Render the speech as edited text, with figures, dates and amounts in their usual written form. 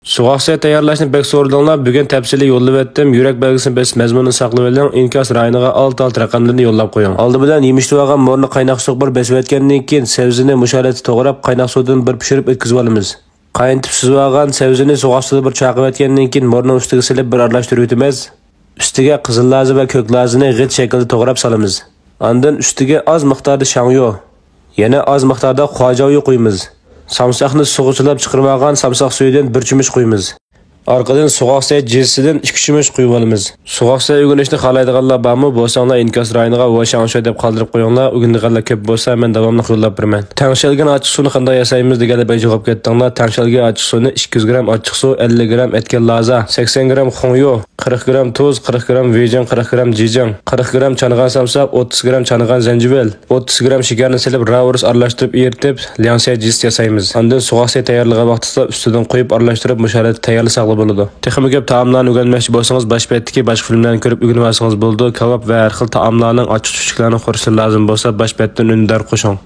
Suğaqsa tayyorlashni bek so'radinglar. Bugun tafsiliy yo'llab o'tdim. Yurak belgisini besish mazmunini saqlab oling. Inkas rayoniga alt raqamlarni yo'llab qo'ying. Oldi bilan yemishtirib olgan morni qaynoq suv bir besib o'tgandan keyin sabzini mushalatda to'g'rab qaynoq suvdan bir pishirib o'tkazib olamiz. Qaynatib suzib olgan sabzini suğaqsida bir chaqib o'tgandan keyin morni ustiga silib bir aralashtirib o'tamiz. Ustiga qizil lazi va ko'k lazini g'it shaklda to'g'rab solamiz. Ondan ustiga oz miqdorda shangyo, yana oz miqdorda xo'javiy qo'yamiz. Samsaqni sug'uchilab chiqarmagan samsaq suyidan bir cho'mich qo'yamiz. Arqadan suğaqsa jinsidan 2 cho'mich qo'yib olamiz. Suğaqsa ugunishni xohlaydiganlar bormi? Bo'lsanglar inkas rayoniga va shansho deb qoldirib qo'yinglar. Ugundiganlar ko'p bo'lsa men davomli yo'llab beraman. Tangshalgan ochiq suvni qanday yasaymiz deganda javob ketdinglar. Tangshalgan ochiq suvni 200 gram ochiq suv, 50 gram etgan laza, 80 gram xonyo, 40 gram tuz, 40 gram vejan, 40 gram jijang, 40 gram chanıgan samsaq, 30 gram chanıgan zanjibil, 30 gram shikarni silib ravurs aralashtirib eritib, liansiya jist yasaymiz. Ondan suğaqsa tayyorlig'i vaqtida ustidan qo'yib aralashtirib musharat tayyorlasak bo'ladi. Texnik ko'p taomlarni o'rganmoqchi bo'lsangiz, bosh paytdagi boshqa filmlarni ko'rib o'rganib olsangiz bo'ladi. Kebab va har xil taomlarning ochiq-chuchuklarini ko'rishlar lozim bo'lsa, bosh paytdan undar qo'shing.